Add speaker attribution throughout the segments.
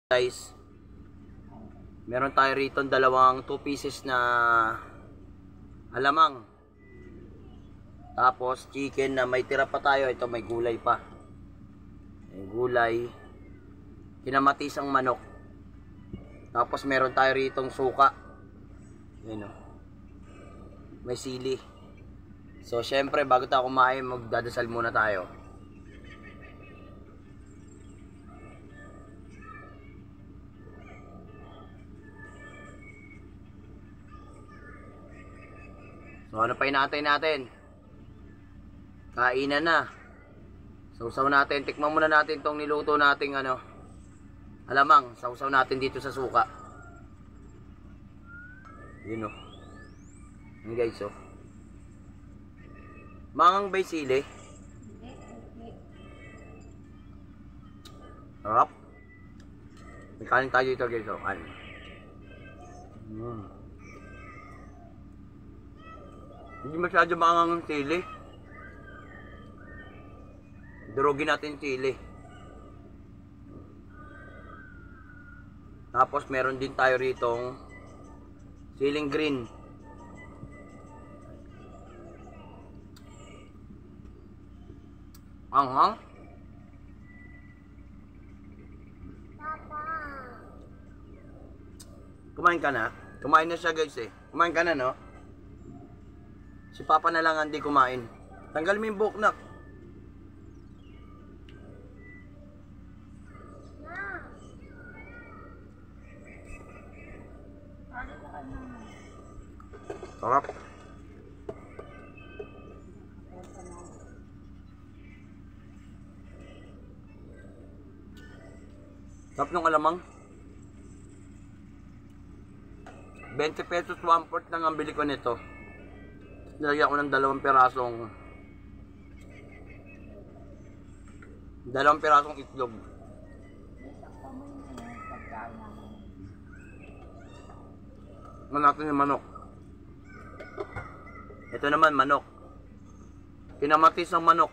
Speaker 1: Guys, meron tayo rito dalawang 2 pieces na alamang, tapos chicken na may tira pa tayo. Ito may gulay pa, may gulay, kinamatisang manok, tapos meron tayo ritong suka. Yun o, may sili. So syempre bago tayo kumain, magdadasal muna tayo. So ano pa inaantay natin? Kainan na. Sausaw natin. Tikman muna natin tong niluto nating alamang. Sausaw natin dito sa suka. Yun o. Yun guys o. Mangang bay sili. Sarap. May kanin tayo dito guys o. Kanin. Hindi masyado maangang ang sili. Durugin natin sili. Tapos meron din tayo ritong siling green. Anghang. Papa. Kumain ka na? Kumain na siya guys eh. Kumain ka na no? Si Papa na lang hindi kumain. Tanggal mo yung buhok na. Sarap. Sarap ng alamang. 20 pesos 1/4 lang ang bili ko nito. Nilagyan ko ng dalawang pirasong itlog. Ano natin yung manok. Ito naman manok. Pinamatis ang manok.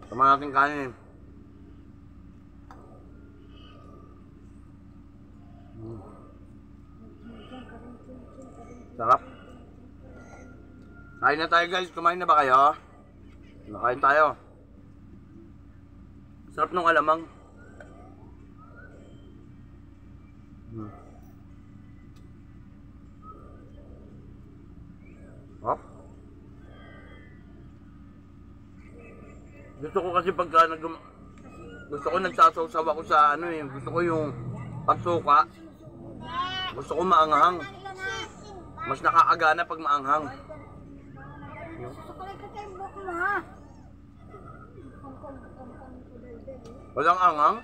Speaker 1: Sama natin kanin. Sarap. Kain na tayo guys. Kumain na ba kayo? Nakain tayo. Sarap ng alamang. Sarap. Gusto ko kasi pagka gusto ko nagsasaw-saw ako sa gusto ko yung pagsuka. Gusto ko maanghang. Mas nakakagana pag maanghang. Walang anghang?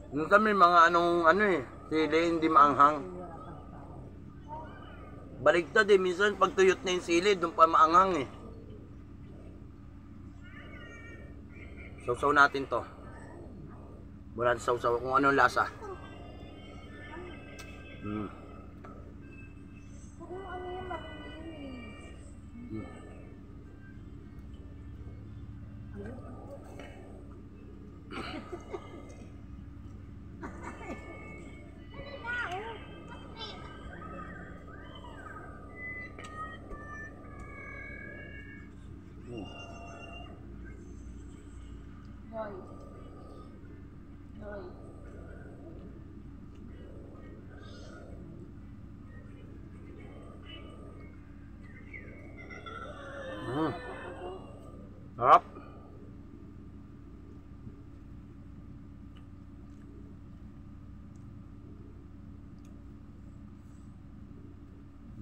Speaker 1: Minsan may mga sili hindi maanghang. Baligtad eh, minsan pag tuyot na yung sili, doon pa maanghang eh. Sausaw natin to. Wala sausaw kung anong lasa. Sarap.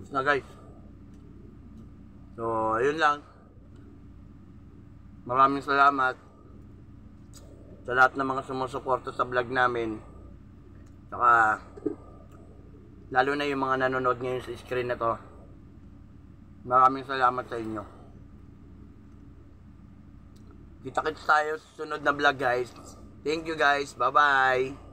Speaker 1: Bus na guys. So, ayun lang. Maraming salamat sa lahat ng mga sumusuporta sa vlog namin. Saka lalo na yung mga nanonood ngayon sa screen na to. Maraming salamat sa inyo. Kita-kits tayo sa sunod na vlog guys. Thank you guys. Bye-bye.